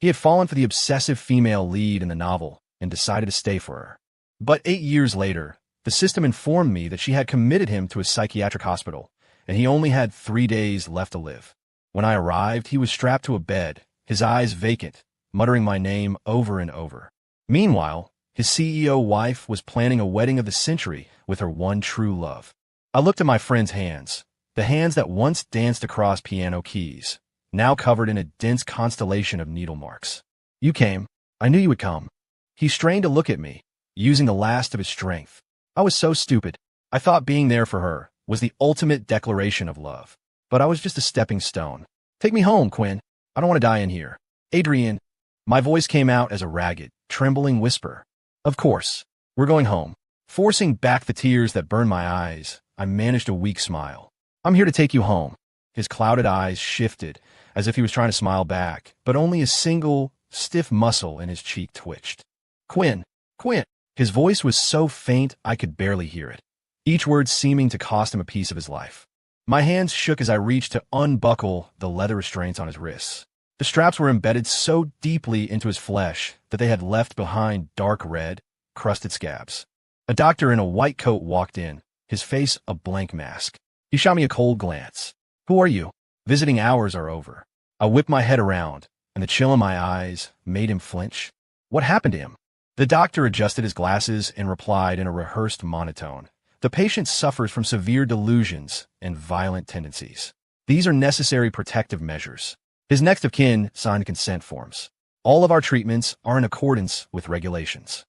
He had fallen for the obsessive female lead in the novel and decided to stay for her. But 8 years later, the system informed me that she had committed him to a psychiatric hospital, and he only had 3 days left to live. When I arrived, he was strapped to a bed, his eyes vacant, muttering my name over and over. Meanwhile, his CEO wife was planning a wedding of the century with her one true love. I looked at my friend's hands, the hands that once danced across piano keys, now covered in a dense constellation of needle marks. You came. I knew you would come. He strained to look at me, using the last of his strength. I was so stupid. I thought being there for her was the ultimate declaration of love. But I was just a stepping stone. Take me home, Quinn. I don't want to die in here. Adrian. My voice came out as a ragged, trembling whisper. Of course. We're going home. Forcing back the tears that burned my eyes, I managed a weak smile. I'm here to take you home. His clouded eyes shifted, as if he was trying to smile back, but only a single, stiff muscle in his cheek twitched. Quinn. Quinn. His voice was so faint I could barely hear it, each word seeming to cost him a piece of his life. My hands shook as I reached to unbuckle the leather restraints on his wrists. The straps were embedded so deeply into his flesh that they had left behind dark red, crusted scabs. A doctor in a white coat walked in, his face a blank mask. He shot me a cold glance. Who are you? Visiting hours are over. I whipped my head around, and the chill in my eyes made him flinch. What happened to him? The doctor adjusted his glasses and replied in a rehearsed monotone. The patient suffers from severe delusions and violent tendencies. These are necessary protective measures. His next of kin signed consent forms. All of our treatments are in accordance with regulations.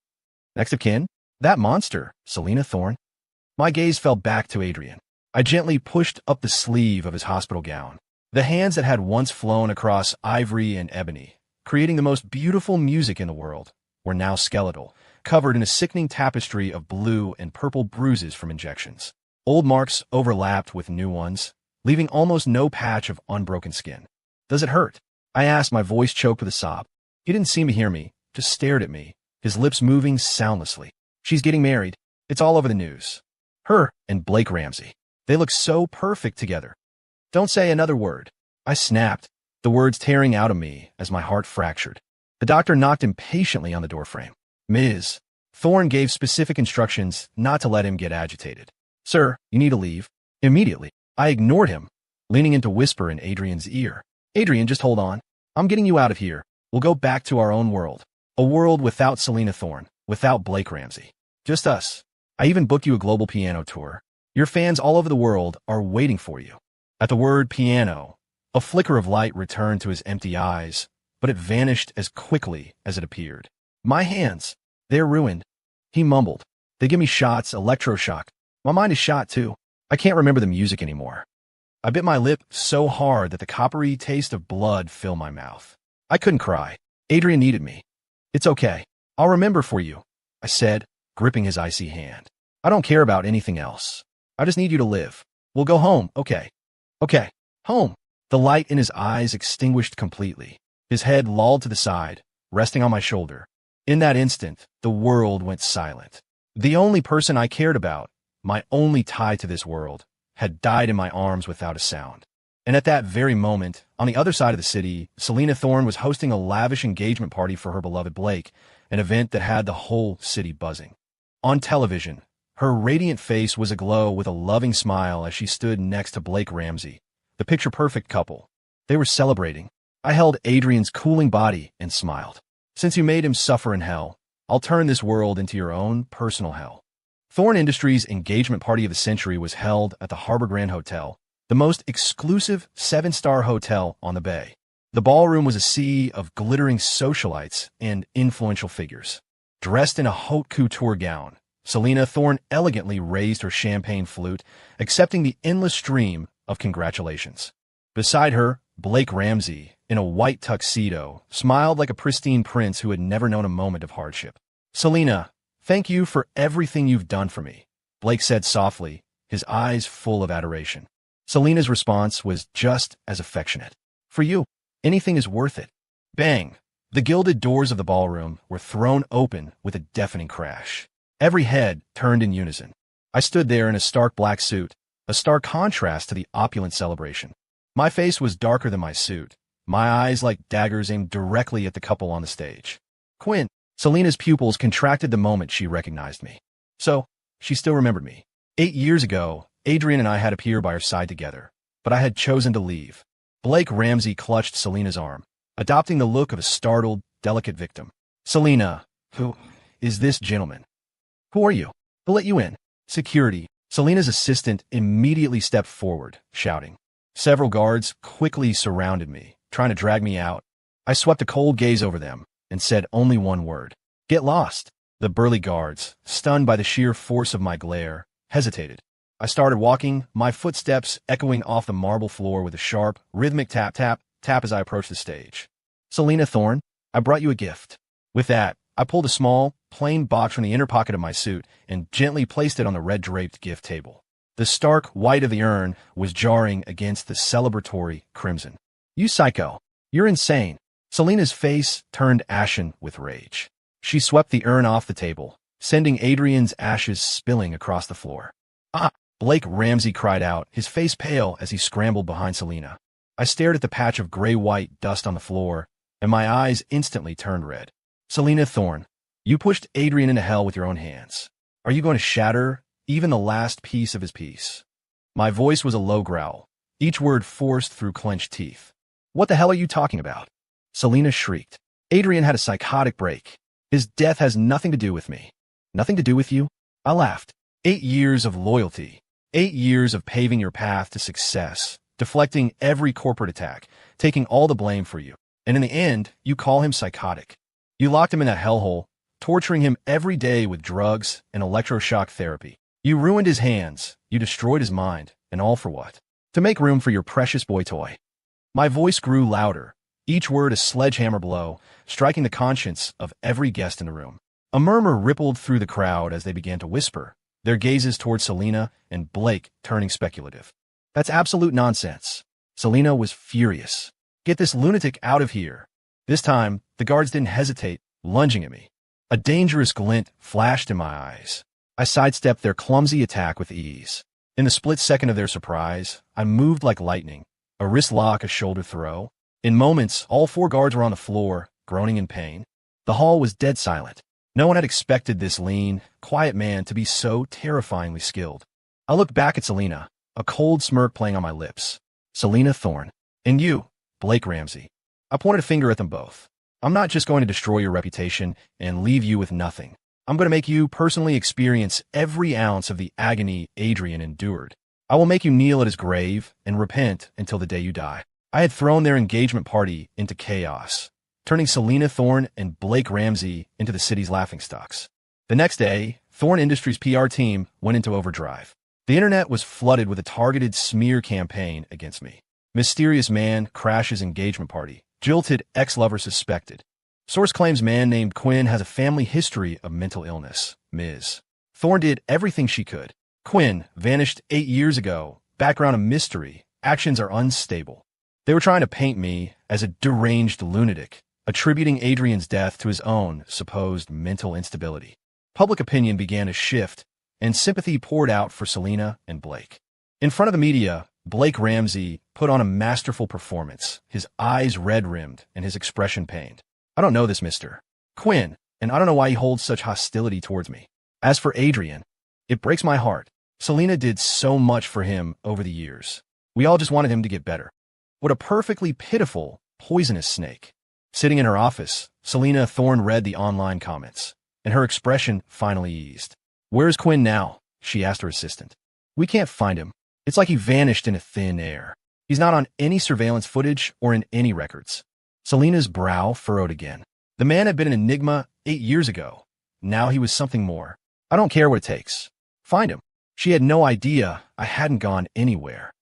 Next of kin? That monster, Selena Thorne. My gaze fell back to Adrian. I gently pushed up the sleeve of his hospital gown. The hands that had once flown across ivory and ebony, creating the most beautiful music in the world, were now skeletal, covered in a sickening tapestry of blue and purple bruises from injections. Old marks overlapped with new ones, leaving almost no patch of unbroken skin. Does it hurt? I asked, my voice choked with a sob. He didn't seem to hear me, just stared at me, his lips moving soundlessly. She's getting married. It's all over the news. Her and Blake Ramsey. They look so perfect together. Don't say another word. I snapped, the words tearing out of me as my heart fractured. The doctor knocked impatiently on the doorframe. Ms. Thorne gave specific instructions not to let him get agitated. Sir, you need to leave. Immediately. I ignored him, leaning in to whisper in Adrian's ear. Adrian, just hold on. I'm getting you out of here. We'll go back to our own world. A world without Selena Thorne, without Blake Ramsey. Just us. I even booked you a global piano tour. Your fans all over the world are waiting for you. At the word piano, a flicker of light returned to his empty eyes, but it vanished as quickly as it appeared. My hands, they're ruined. He mumbled. They give me shots, electroshock. My mind is shot too. I can't remember the music anymore. I bit my lip so hard that the coppery taste of blood filled my mouth. I couldn't cry. Adrian needed me. It's okay. I'll remember for you, I said, gripping his icy hand. I don't care about anything else. I just need you to live. We'll go home, okay? Okay, home. The light in his eyes extinguished completely. His head lolled to the side, resting on my shoulder. In that instant, the world went silent. The only person I cared about, my only tie to this world, had died in my arms without a sound. And at that very moment, on the other side of the city, Selena Thorne was hosting a lavish engagement party for her beloved Blake, an event that had the whole city buzzing. On television, her radiant face was aglow with a loving smile as she stood next to Blake Ramsey, the picture-perfect couple. They were celebrating. I held Adrian's cooling body and smiled. Since you made him suffer in hell, I'll turn this world into your own personal hell. Thorne Industries' engagement party of the century was held at the Harbor Grand Hotel, the most exclusive 7-star hotel on the bay. The ballroom was a sea of glittering socialites and influential figures. Dressed in a haute couture gown, Selena Thorne elegantly raised her champagne flute, accepting the endless stream of congratulations. Beside her, Blake Ramsey, in a white tuxedo, smiled like a pristine prince who had never known a moment of hardship. Selena, thank you for everything you've done for me, Blake said softly, his eyes full of adoration. Selena's response was just as affectionate. For you, anything is worth it. Bang! The gilded doors of the ballroom were thrown open with a deafening crash. Every head turned in unison. I stood there in a stark black suit, a stark contrast to the opulent celebration. My face was darker than my suit, my eyes like daggers aimed directly at the couple on the stage. Quinn. Selena's pupils contracted the moment she recognized me. So, she still remembered me. 8 years ago, Adrian and I had appeared by her side together, but I had chosen to leave. Blake Ramsey clutched Selena's arm, adopting the look of a startled, delicate victim. Selena, who is this gentleman? Who are you? Who let you in? Security. Selena's assistant immediately stepped forward, shouting. Several guards quickly surrounded me, trying to drag me out. I swept a cold gaze over them and said only one word. Get lost. The burly guards, stunned by the sheer force of my glare, hesitated. I started walking, my footsteps echoing off the marble floor with a sharp, rhythmic tap, tap, tap as I approached the stage. Selena Thorne, I brought you a gift. With that, I pulled a small, plain box from the inner pocket of my suit and gently placed it on the red-draped gift table. The stark white of the urn was jarring against the celebratory crimson. You psycho. You're insane. Selena's face turned ashen with rage. She swept the urn off the table, sending Adrian's ashes spilling across the floor. Ah! Blake Ramsey cried out, his face pale as he scrambled behind Selena. I stared at the patch of gray-white dust on the floor, and my eyes instantly turned red. Selena Thorne, you pushed Adrian into hell with your own hands. Are you going to shatter even the last piece of his peace? My voice was a low growl, each word forced through clenched teeth. What the hell are you talking about? Selena shrieked. Adrian had a psychotic break. His death has nothing to do with me. Nothing to do with you? I laughed. 8 years of loyalty. 8 years of paving your path to success, deflecting every corporate attack, taking all the blame for you. And in the end, you call him psychotic. You locked him in that hellhole, torturing him every day with drugs and electroshock therapy. You ruined his hands, you destroyed his mind, and all for what? To make room for your precious boy toy. My voice grew louder, each word a sledgehammer blow, striking the conscience of every guest in the room. A murmur rippled through the crowd as they began to whisper, their gazes toward Selena and Blake turning speculative. That's absolute nonsense. Selena was furious. Get this lunatic out of here. This time, the guards didn't hesitate, lunging at me. A dangerous glint flashed in my eyes. I sidestepped their clumsy attack with ease. In the split second of their surprise, I moved like lightning, a wrist lock, a shoulder throw. In moments, all 4 guards were on the floor, groaning in pain. The hall was dead silent. No one had expected this lean, quiet man to be so terrifyingly skilled. I looked back at Selena, a cold smirk playing on my lips. Selena Thorne. And you, Blake Ramsey. I pointed a finger at them both. I'm not just going to destroy your reputation and leave you with nothing. I'm going to make you personally experience every ounce of the agony Adrian endured. I will make you kneel at his grave and repent until the day you die. I had thrown their engagement party into chaos, turning Selena Thorne and Blake Ramsey into the city's laughingstocks. The next day, Thorne Industries' PR team went into overdrive. The internet was flooded with a targeted smear campaign against me. Mysterious man crashes engagement party. Jilted ex-lover suspected. Source claims man named Quinn has a family history of mental illness. Ms. Thorne did everything she could. Quinn vanished 8 years ago. Background a mystery. Actions are unstable. They were trying to paint me as a deranged lunatic, attributing Adrian's death to his own supposed mental instability. Public opinion began to shift, and sympathy poured out for Selena and Blake. In front of the media, Blake Ramsey put on a masterful performance, his eyes red-rimmed and his expression pained. I don't know this Mr. Quinn, and I don't know why he holds such hostility towards me. As for Adrian, it breaks my heart. Selena did so much for him over the years. We all just wanted him to get better. What a perfectly pitiful, poisonous snake. Sitting in her office, Selena Thorne read the online comments, and her expression finally eased. Where's Quinn now? She asked her assistant. We can't find him. It's like he vanished into thin air. He's not on any surveillance footage or in any records. Selena's brow furrowed again. The man had been an enigma 8 years ago. Now he was something more. I don't care what it takes. Find him. She had no idea I hadn't gone anywhere.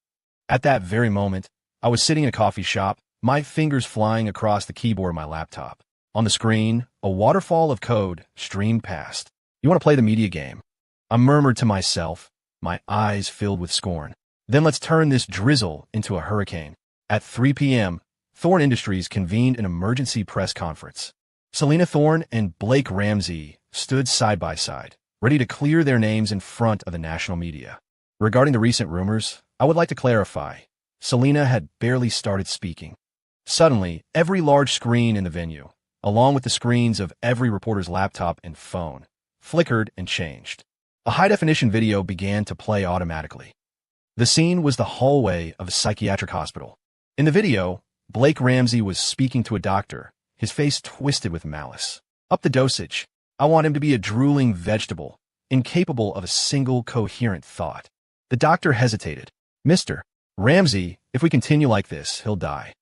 At that very moment, I was sitting in a coffee shop, my fingers flying across the keyboard of my laptop. On the screen, a waterfall of code streamed past. You want to play the media game? I murmured to myself, my eyes filled with scorn. Then let's turn this drizzle into a hurricane. At 3 p.m., Thorne Industries convened an emergency press conference. Selena Thorne and Blake Ramsey stood side by side, ready to clear their names in front of the national media. Regarding the recent rumors, I would like to clarify. Selena had barely started speaking. Suddenly, every large screen in the venue, along with the screens of every reporter's laptop and phone, flickered and changed. A high-definition video began to play automatically. The scene was the hallway of a psychiatric hospital. In the video, Blake Ramsey was speaking to a doctor, his face twisted with malice. Up the dosage. I want him to be a drooling vegetable, incapable of a single coherent thought. The doctor hesitated. Mr. Ramsey, if we continue like this, he'll die.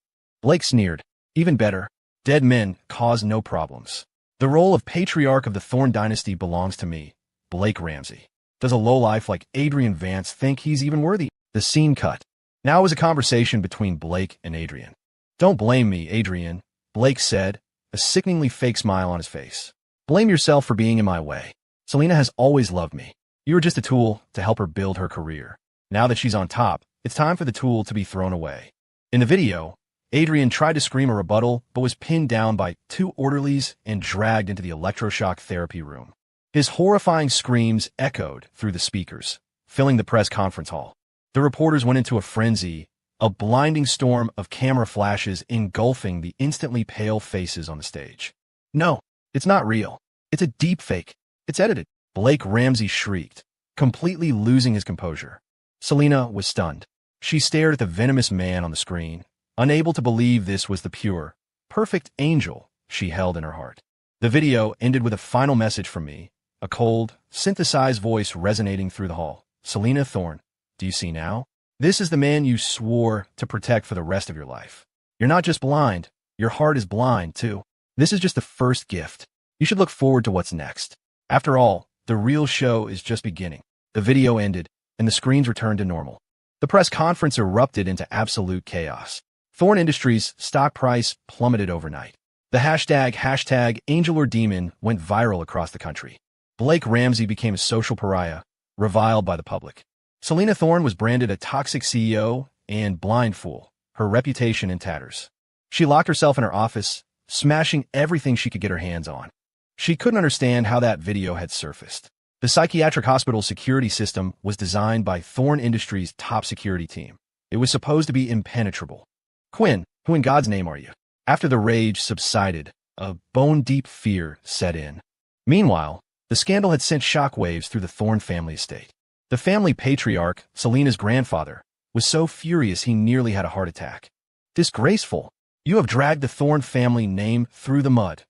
Blake sneered. Even better. Dead men cause no problems. The role of patriarch of the Thorne dynasty belongs to me, Blake Ramsey. Does a lowlife like Adrian Vance think he's even worthy? The scene cut. Now it was a conversation between Blake and Adrian. Don't blame me, Adrian, Blake said, a sickeningly fake smile on his face. Blame yourself for being in my way. Selena has always loved me. You were just a tool to help her build her career. Now that she's on top, it's time for the tool to be thrown away. In the video, Adrian tried to scream a rebuttal, but was pinned down by 2 orderlies and dragged into the electroshock therapy room. His horrifying screams echoed through the speakers, filling the press conference hall. The reporters went into a frenzy, a blinding storm of camera flashes engulfing the instantly pale faces on the stage. No, it's not real. It's a deep fake. It's edited. Blake Ramsey shrieked, completely losing his composure. Selena was stunned. She stared at the venomous man on the screen, unable to believe this was the pure, perfect angel she held in her heart. The video ended with a final message from me, a cold, synthesized voice resonating through the hall. Selena Thorne, do you see now? This is the man you swore to protect for the rest of your life. You're not just blind, your heart is blind, too. This is just the first gift. You should look forward to what's next. After all, the real show is just beginning. The video ended, and the screens returned to normal. The press conference erupted into absolute chaos. Thorne Industries' stock price plummeted overnight. The hashtag Angel or Demon went viral across the country. Blake Ramsey became a social pariah, reviled by the public. Selena Thorne was branded a toxic CEO and blind fool, her reputation in tatters. She locked herself in her office, smashing everything she could get her hands on. She couldn't understand how that video had surfaced. The psychiatric hospital security system was designed by Thorne Industries' top security team. It was supposed to be impenetrable. Quinn, who in God's name are you? After the rage subsided, a bone-deep fear set in. Meanwhile, the scandal had sent shockwaves through the Thorne family estate. The family patriarch, Selena's grandfather, was so furious he nearly had a heart attack. Disgraceful! You have dragged the Thorne family name through the mud,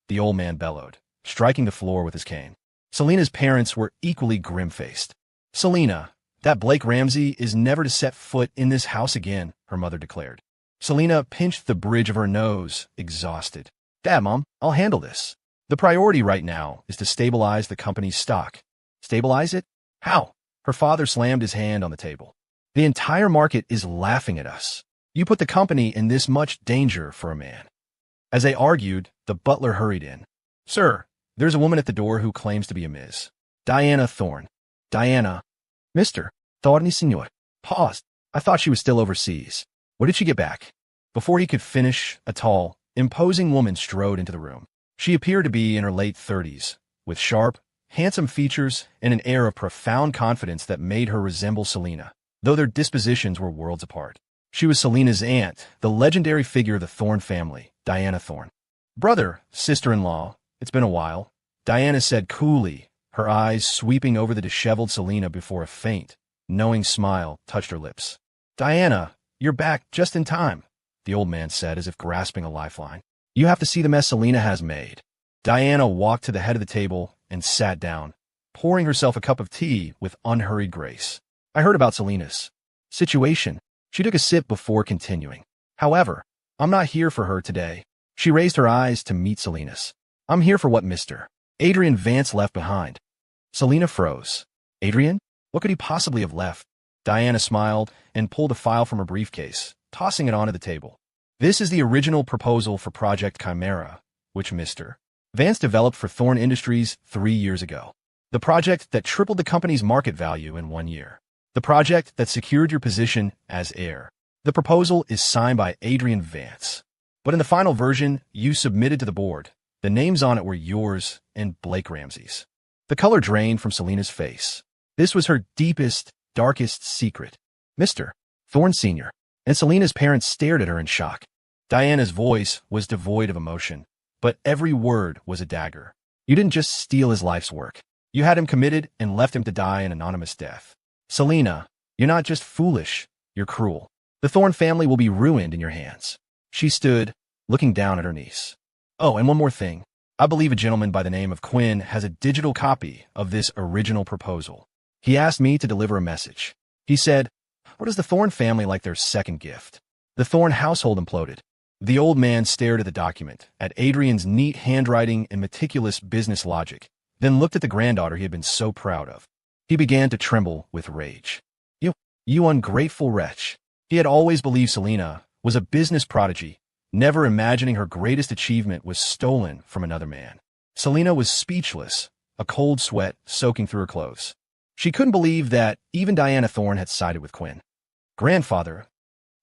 the old man bellowed, striking the floor with his cane. Selena's parents were equally grim-faced. Selena, that Blake Ramsey is never to set foot in this house again, her mother declared. Selena pinched the bridge of her nose, exhausted. Dad, Mom, I'll handle this. The priority right now is to stabilize the company's stock. Stabilize it? How? Her father slammed his hand on the table. The entire market is laughing at us. You put the company in this much danger for a man. As they argued, the butler hurried in. Sir, there's a woman at the door who claims to be a Ms. Diana Thorne. Diana. Mr. Thorne, Signor. Paused. I thought she was still overseas. When did she get back? Before he could finish, a tall, imposing woman strode into the room. She appeared to be in her late 30s, with sharp, handsome features and an air of profound confidence that made her resemble Selena, though their dispositions were worlds apart. She was Selena's aunt, the legendary figure of the Thorne family, Diana Thorne. Brother, sister-in-law, it's been a while, Diana said coolly, her eyes sweeping over the disheveled Selena before a faint, knowing smile touched her lips. Diana, you're back just in time, the old man said as if grasping a lifeline. You have to see the mess Selena has made. Diana walked to the head of the table and sat down, pouring herself a cup of tea with unhurried grace. I heard about Selena's situation. She took a sip before continuing. However, I'm not here for her today. She raised her eyes to meet Selena's. I'm here for what Mr. Adrian Vance left behind. Selena froze. Adrian? What could he possibly have left? Diana smiled and pulled a file from her briefcase, tossing it onto the table. This is the original proposal for Project Chimera, which Mr. Vance developed for Thorne Industries 3 years ago. The project that tripled the company's market value in 1 year. The project that secured your position as heir. The proposal is signed by Adrian Vance. But in the final version you submitted to the board, the names on it were yours and Blake Ramsey's. The color drained from Selena's face. This was her deepest, darkest secret. Mr. Thorne Sr. and Selena's parents stared at her in shock. Diana's voice was devoid of emotion, but every word was a dagger. You didn't just steal his life's work. You had him committed and left him to die an anonymous death. Selena, you're not just foolish, you're cruel. The Thorne family will be ruined in your hands. She stood, looking down at her niece. Oh, and one more thing. I believe a gentleman by the name of Quinn has a digital copy of this original proposal. He asked me to deliver a message. He said, "What is the Thorne family like their second gift?" The Thorne household imploded. The old man stared at the document, at Adrian's neat handwriting and meticulous business logic, then looked at the granddaughter he had been so proud of. He began to tremble with rage. You ungrateful wretch. He had always believed Selena was a business prodigy, never imagining her greatest achievement was stolen from another man. Selena was speechless, a cold sweat soaking through her clothes. She couldn't believe that even Diana Thorne had sided with Quinn. Grandfather?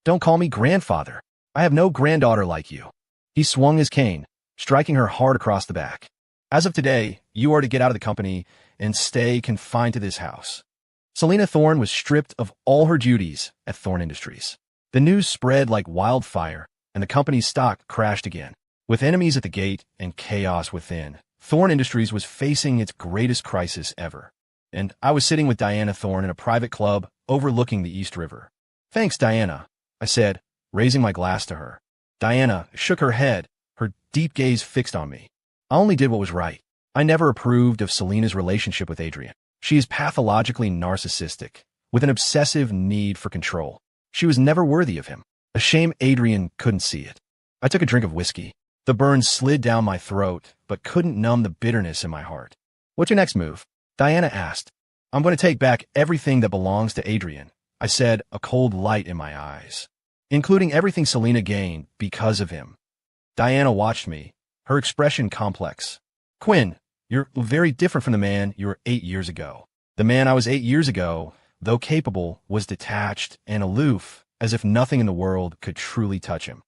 Don't call me grandfather. I have no granddaughter like you. He swung his cane, striking her hard across the back. As of today, you are to get out of the company and stay confined to this house. Selena Thorne was stripped of all her duties at Thorne Industries. The news spread like wildfire, and the company's stock crashed again. With enemies at the gate and chaos within, Thorne Industries was facing its greatest crisis ever. And I was sitting with Diana Thorne in a private club overlooking the East River. "Thanks, Diana," I said, raising my glass to her. Diana shook her head, her deep gaze fixed on me. I only did what was right. I never approved of Selena's relationship with Adrian. She is pathologically narcissistic, with an obsessive need for control. She was never worthy of him. A shame Adrian couldn't see it. I took a drink of whiskey. The burn slid down my throat, but couldn't numb the bitterness in my heart. "What's your next move?" Diana asked. "I'm going to take back everything that belongs to Adrian," I said, a cold light in my eyes. "Including everything Selena gained because of him." Diana watched me, her expression complex. "Quinn, you're very different from the man you were 8 years ago. The man I was 8 years ago, though capable, was detached and aloof, as if nothing in the world could truly touch him.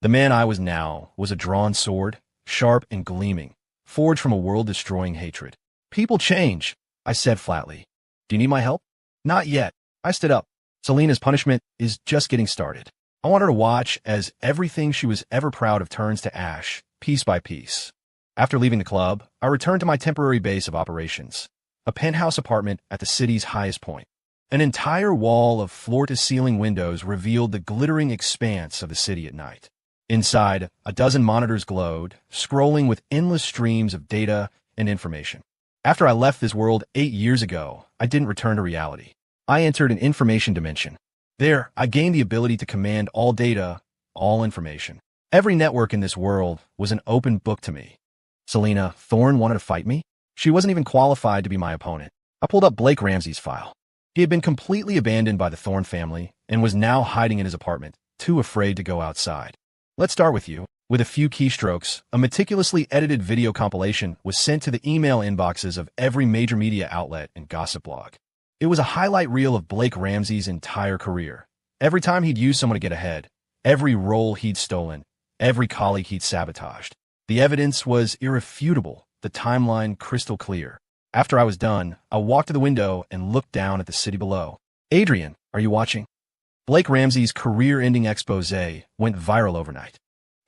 The man I was now was a drawn sword, sharp and gleaming, forged from a world-destroying hatred. People change," I said flatly. "Do you need my help?" "Not yet." I stood up. "Selena's punishment is just getting started. I want her to watch as everything she was ever proud of turns to ash, piece by piece." After leaving the club, I returned to my temporary base of operations, a penthouse apartment at the city's highest point. An entire wall of floor-to-ceiling windows revealed the glittering expanse of the city at night. Inside, a dozen monitors glowed, scrolling with endless streams of data and information. After I left this world 8 years ago, I didn't return to reality. I entered an information dimension. There, I gained the ability to command all data, all information. Every network in this world was an open book to me. Selena Thorne wanted to fight me? She wasn't even qualified to be my opponent. I pulled up Blake Ramsey's file. He had been completely abandoned by the Thorne family and was now hiding in his apartment, too afraid to go outside. "Let's start with you." With a few keystrokes, a meticulously edited video compilation was sent to the email inboxes of every major media outlet and gossip blog. It was a highlight reel of Blake Ramsey's entire career. Every time he'd used someone to get ahead, every role he'd stolen, every colleague he'd sabotaged. The evidence was irrefutable, the timeline crystal clear. After I was done, I walked to the window and looked down at the city below. "Adrian, are you watching?" Blake Ramsey's career-ending expose went viral overnight.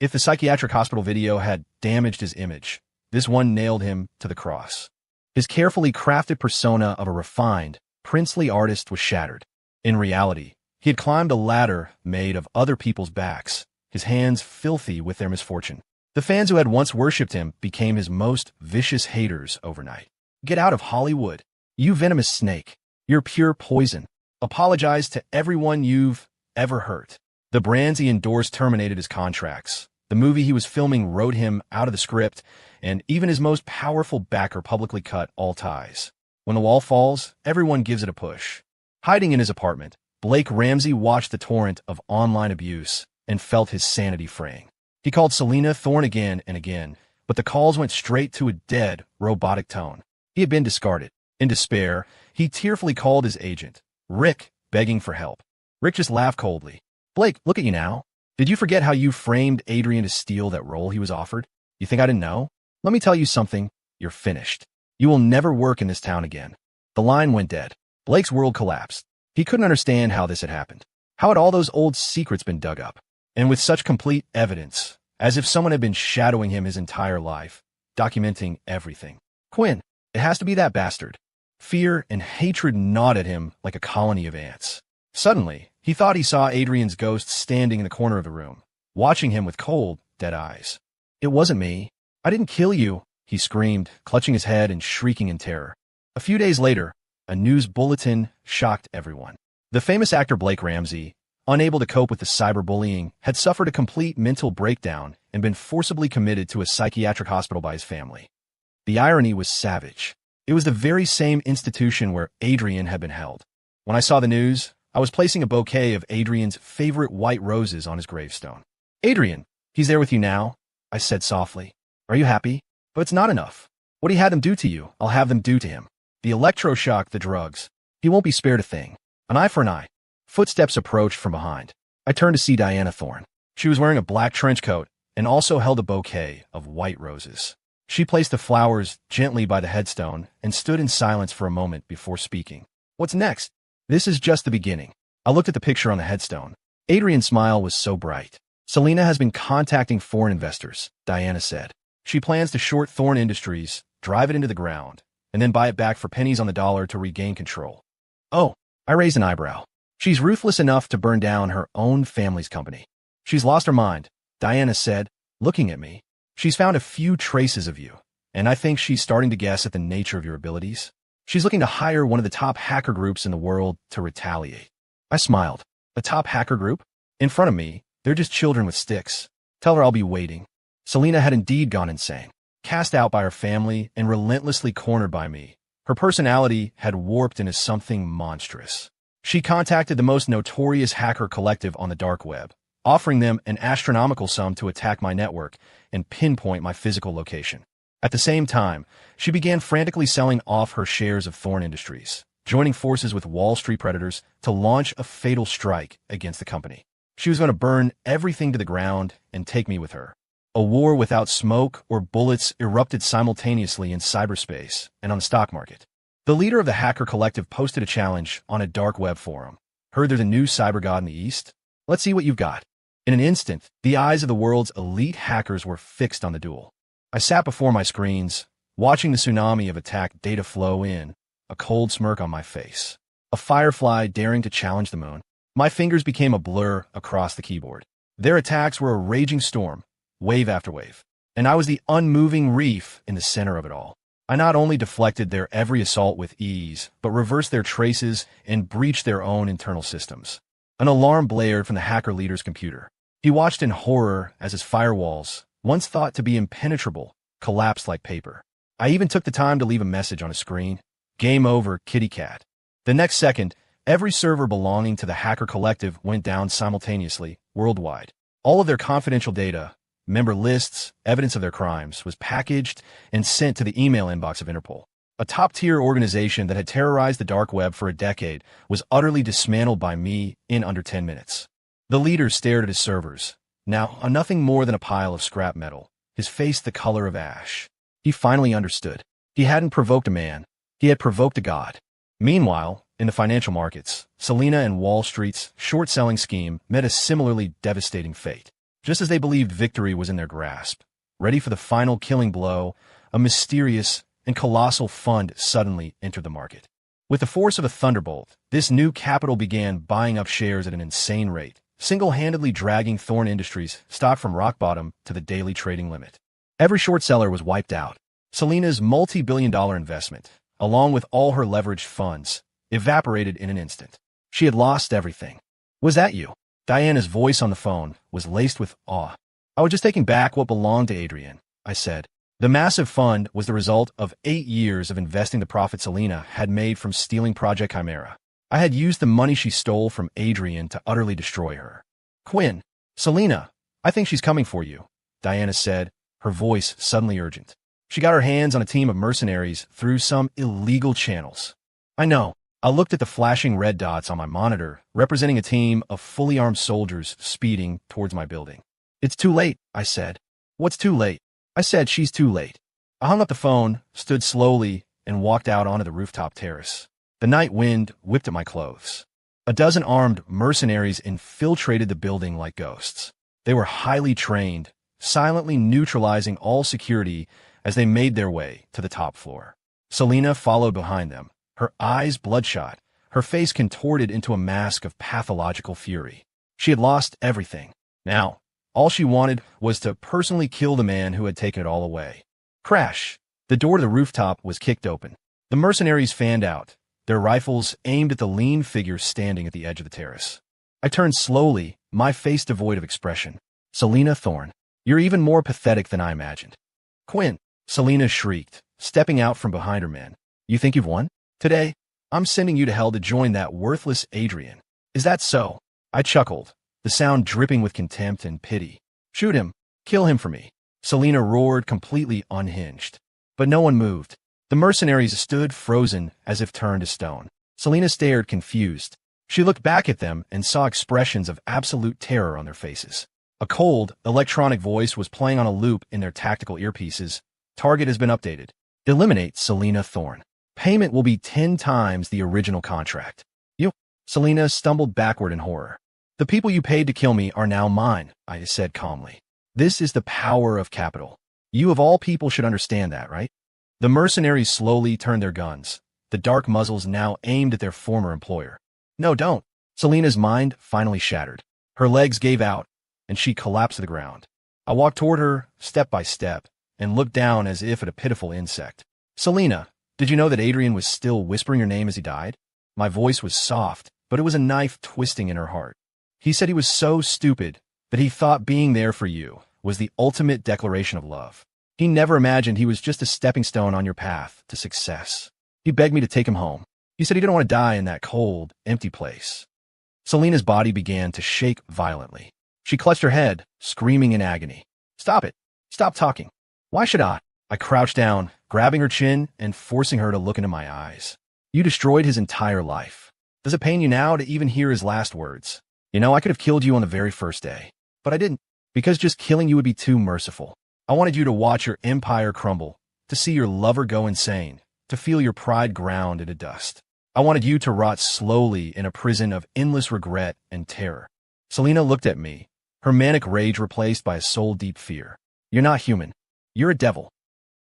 If the psychiatric hospital video had damaged his image, this one nailed him to the cross. His carefully crafted persona of a refined, princely artist was shattered. In reality, he had climbed a ladder made of other people's backs, his hands filthy with their misfortune. The fans who had once worshipped him became his most vicious haters overnight. "Get out of Hollywood. You venomous snake. You're pure poison. Apologize to everyone you've ever hurt." The brands he endorsed terminated his contracts. The movie he was filming wrote him out of the script, and even his most powerful backer publicly cut all ties. When the wall falls, everyone gives it a push. Hiding in his apartment, Blake Ramsey watched the torrent of online abuse and felt his sanity fraying. He called Selena Thorne again and again, but the calls went straight to a dead, robotic tone. He had been discarded. In despair, he tearfully called his agent, Rick, begging for help. Rick just laughed coldly. "Blake, look at you now. Did you forget how you framed Adrian to steal that role he was offered? You think I didn't know? Let me tell you something. You're finished. You will never work in this town again." The line went dead. Blake's world collapsed. He couldn't understand how this had happened. How had all those old secrets been dug up? and with such complete evidence, as if someone had been shadowing him his entire life, documenting everything. Quinn, it has to be that bastard. Fear and hatred gnawed at him like a colony of ants. Suddenly, he thought he saw Adrian's ghost standing in the corner of the room, watching him with cold, dead eyes. It wasn't me. I didn't kill you, he screamed, clutching his head and shrieking in terror. A few days later, a news bulletin shocked everyone. The famous actor Blake Ramsey, unable to cope with the cyberbullying, had suffered a complete mental breakdown and been forcibly committed to a psychiatric hospital by his family. The irony was savage. It was the very same institution where Adrian had been held. When I saw the news, I was placing a bouquet of Adrian's favorite white roses on his gravestone. Adrian, he's there with you now, I said softly. Are you happy? But it's not enough. What he had them do to you, I'll have them do to him. The electroshock, the drugs. He won't be spared a thing. An eye for an eye. Footsteps approached from behind. I turned to see Diana Thorne. She was wearing a black trench coat and also held a bouquet of white roses. She placed the flowers gently by the headstone and stood in silence for a moment before speaking. What's next? This is just the beginning. I looked at the picture on the headstone. Adrian's smile was so bright. Selena has been contacting foreign investors, Diana said. She plans to short Thorne Industries, drive it into the ground, and then buy it back for pennies on the dollar to regain control. Oh, I raised an eyebrow. She's ruthless enough to burn down her own family's company. She's lost her mind, Diana said, looking at me. She's found a few traces of you, and I think she's starting to guess at the nature of your abilities. She's looking to hire one of the top hacker groups in the world to retaliate. I smiled. A top hacker group? In front of me, they're just children with sticks. Tell her I'll be waiting. Selena had indeed gone insane. Cast out by her family and relentlessly cornered by me, her personality had warped into something monstrous. She contacted the most notorious hacker collective on the dark web, offering them an astronomical sum to attack my network and pinpoint my physical location. At the same time, she began frantically selling off her shares of Thorne Industries, joining forces with Wall Street predators to launch a fatal strike against the company. She was going to burn everything to the ground and take me with her. A war without smoke or bullets erupted simultaneously in cyberspace and on the stock market. The leader of the hacker collective posted a challenge on a dark web forum. Heard they're the new cyber god in the East? Let's see what you've got. In an instant, the eyes of the world's elite hackers were fixed on the duel. I sat before my screens, watching the tsunami of attack data flow in, a cold smirk on my face. A firefly daring to challenge the moon. My fingers became a blur across the keyboard. Their attacks were a raging storm, wave after wave, and I was the unmoving reef in the center of it all. I not only deflected their every assault with ease, but reversed their traces and breached their own internal systems. An alarm blared from the hacker leader's computer. He watched in horror as his firewalls, once thought to be impenetrable, collapsed like paper. I even took the time to leave a message on his screen. Game over, kitty cat. The next second, every server belonging to the hacker collective went down simultaneously, worldwide. All of their confidential data, member lists, evidence of their crimes, was packaged and sent to the email inbox of Interpol. A top-tier organization that had terrorized the dark web for a decade was utterly dismantled by me in under 10 minutes. The leader stared at his servers, now nothing more than a pile of scrap metal, his face the color of ash. He finally understood. He hadn't provoked a man. He had provoked a god. Meanwhile, in the financial markets, Selena and Wall Street's short-selling scheme met a similarly devastating fate. Just as they believed victory was in their grasp, ready for the final killing blow, a mysterious and colossal fund suddenly entered the market. With the force of a thunderbolt, this new capital began buying up shares at an insane rate, single-handedly dragging Thorne Industries stock from rock bottom to the daily trading limit. Every short seller was wiped out. Selena's multi-billion-dollar investment, along with all her leveraged funds, evaporated in an instant. She had lost everything. Was that you? Diana's voice on the phone was laced with awe. I was just taking back what belonged to Adrian, I said. The massive fund was the result of 8 years of investing the profit Selena had made from stealing Project Chimera. I had used the money she stole from Adrian to utterly destroy her. Quinn, Selena, I think she's coming for you, Diana said, her voice suddenly urgent. She got her hands on a team of mercenaries through some illegal channels. I know. I looked at the flashing red dots on my monitor, representing a team of fully armed soldiers speeding towards my building. It's too late, I said. What's too late? I said she's too late. I hung up the phone, stood slowly, and walked out onto the rooftop terrace. The night wind whipped at my clothes. A dozen armed mercenaries infiltrated the building like ghosts. They were highly trained, silently neutralizing all security as they made their way to the top floor. Selena followed behind them, her eyes bloodshot, her face contorted into a mask of pathological fury. She had lost everything. Now, all she wanted was to personally kill the man who had taken it all away. Crash! The door to the rooftop was kicked open. The mercenaries fanned out, their rifles aimed at the lean figure standing at the edge of the terrace. I turned slowly, my face devoid of expression. Selena Thorne, you're even more pathetic than I imagined. Quinn, Selena shrieked, stepping out from behind her men. You think you've won? Today, I'm sending you to hell to join that worthless Adrian. Is that so? I chuckled, the sound dripping with contempt and pity. Shoot him. Kill him for me. Selena roared, completely unhinged. But no one moved. The mercenaries stood frozen as if turned to stone. Selena stared, confused. She looked back at them and saw expressions of absolute terror on their faces. A cold, electronic voice was playing on a loop in their tactical earpieces. Target has been updated. Eliminate Selena Thorne. Payment will be 10 times the original contract. You. Selena stumbled backward in horror. The people you paid to kill me are now mine, I said calmly. This is the power of capital. You of all people should understand that, right? The mercenaries slowly turned their guns, the dark muzzles now aimed at their former employer. No, don't. Selena's mind finally shattered. Her legs gave out, and she collapsed to the ground. I walked toward her, step by step, and looked down as if at a pitiful insect. Selena, did you know that Adrian was still whispering your name as he died? My voice was soft, but it was a knife twisting in her heart. He said he was so stupid that he thought being there for you was the ultimate declaration of love. He never imagined he was just a stepping stone on your path to success. He begged me to take him home. He said he didn't want to die in that cold, empty place. Selena's body began to shake violently. She clutched her head, screaming in agony. Stop it. Stop talking. Why should I? I crouched down, grabbing her chin and forcing her to look into my eyes. You destroyed his entire life. Does it pain you now to even hear his last words? You know, I could have killed you on the very first day. But I didn't, because just killing you would be too merciful. I wanted you to watch your empire crumble, to see your lover go insane, to feel your pride ground into dust. I wanted you to rot slowly in a prison of endless regret and terror. Selena looked at me, her manic rage replaced by a soul-deep fear. You're not human. You're a devil.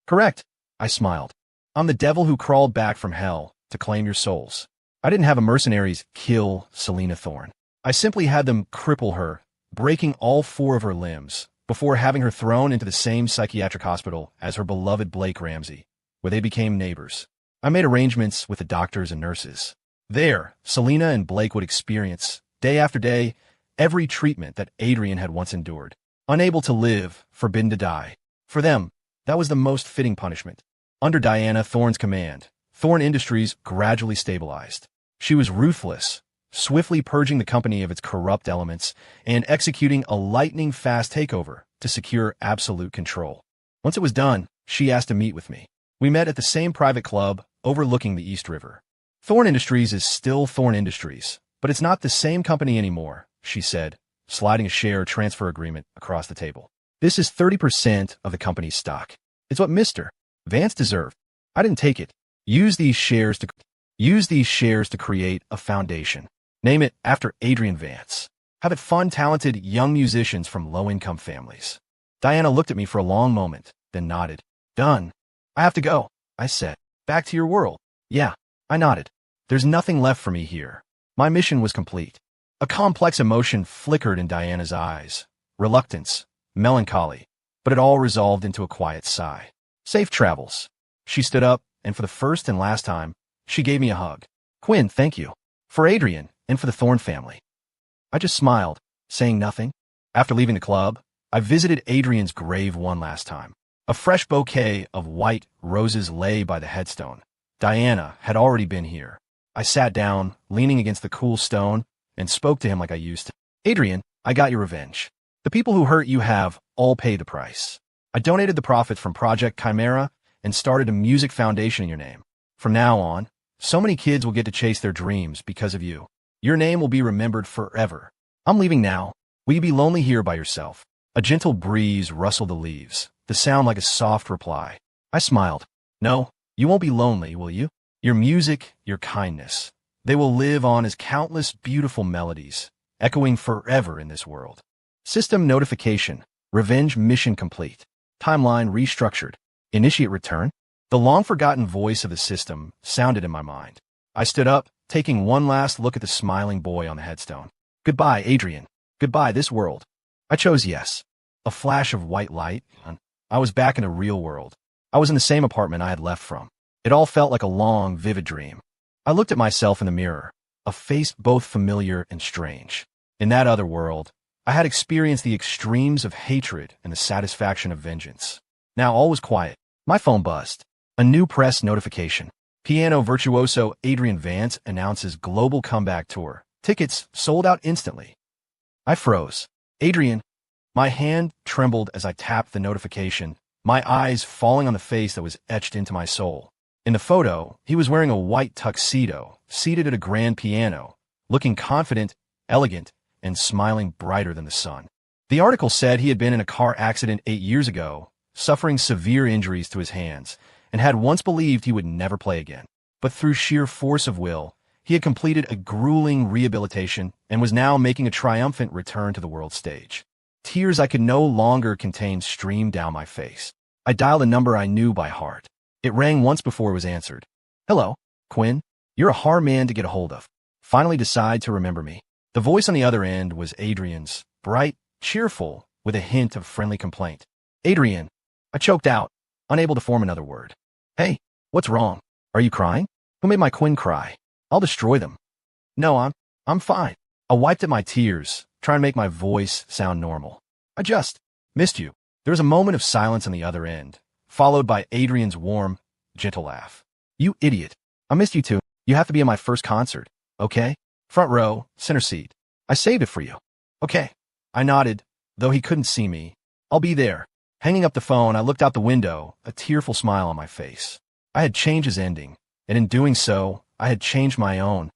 Correct, I smiled. I'm the devil who crawled back from hell to claim your souls. I didn't have a mercenaries kill Selena Thorne. I simply had them cripple her, breaking all 4 of her limbs, before having her thrown into the same psychiatric hospital as her beloved Blake Ramsey, where they became neighbors. I made arrangements with the doctors and nurses. There, Selena and Blake would experience, day after day, every treatment that Adrian had once endured. Unable to live, forbidden to die. For them, that was the most fitting punishment. Under Diana Thorne's command, Thorne Industries gradually stabilized. She was ruthless, swiftly purging the company of its corrupt elements and executing a lightning-fast takeover to secure absolute control. Once it was done, she asked to meet with me. We met at the same private club overlooking the East River. Thorne Industries is still Thorne Industries, but it's not the same company anymore, she said, sliding a share transfer agreement across the table. This is 30% of the company's stock. It's what Mr. Vance deserved. I didn't take it. Use these shares to create a foundation. Name it after Adrian Vance. Have it fund talented young musicians from low-income families. Diana looked at me for a long moment, then nodded. Done. I have to go, I said. Back to your world. Yeah, I nodded. There's nothing left for me here. My mission was complete. A complex emotion flickered in Diana's eyes. Reluctance, melancholy, but it all resolved into a quiet sigh. Safe travels. She stood up, and for the first and last time, she gave me a hug. Quinn, thank you. For Adrian, and for the Thorne family. I just smiled, saying nothing. After leaving the club, I visited Adrian's grave one last time. A fresh bouquet of white roses lay by the headstone. Diana had already been here. I sat down, leaning against the cool stone, and spoke to him like I used to. Adrian, I got your revenge. The people who hurt you have all paid the price. I donated the profits from Project Chimera and started a music foundation in your name. From now on, so many kids will get to chase their dreams because of you. Your name will be remembered forever. I'm leaving now. Will you be lonely here by yourself? A gentle breeze rustled the leaves, the sound like a soft reply. I smiled. No, you won't be lonely, will you? Your music, your kindness, they will live on as countless beautiful melodies, echoing forever in this world. System notification. Revenge mission complete. Timeline restructured. Initiate return. The long-forgotten voice of the system sounded in my mind. I stood up, taking one last look at the smiling boy on the headstone. Goodbye, Adrian. Goodbye, this world. I chose yes. A flash of white light, and I was back in the real world. I was in the same apartment I had left from. It all felt like a long, vivid dream. I looked at myself in the mirror, a face both familiar and strange. In that other world, I had experienced the extremes of hatred and the satisfaction of vengeance. Now all was quiet. My phone buzzed. A new press notification. Piano virtuoso Adrian Vance announces global comeback tour. Tickets sold out instantly. I froze. Adrian. My hand trembled as I tapped the notification, my eyes falling on the face that was etched into my soul. In the photo, he was wearing a white tuxedo, seated at a grand piano, looking confident, elegant, and smiling brighter than the sun. The article said he had been in a car accident 8 years ago, suffering severe injuries to his hands, and had once believed he would never play again. But through sheer force of will, he had completed a grueling rehabilitation and was now making a triumphant return to the world stage. Tears I could no longer contain streamed down my face. I dialed a number I knew by heart. It rang once before it was answered. Hello, Quinn. You're a hard man to get a hold of. Finally decide to remember me. The voice on the other end was Adrian's, bright, cheerful, with a hint of friendly complaint. Adrian. I choked out, unable to form another word. Hey, what's wrong? Are you crying? Who made my Quinn cry? I'll destroy them. No, I'm fine. I wiped at my tears, trying to make my voice sound normal. I just missed you. There was a moment of silence on the other end, followed by Adrian's warm, gentle laugh. You idiot. I missed you too. You have to be in my first concert, okay? Front row, center seat. I saved it for you. Okay. I nodded, though he couldn't see me. I'll be there. Hanging up the phone, I looked out the window, a tearful smile on my face. I had changed his ending, and in doing so, I had changed my own.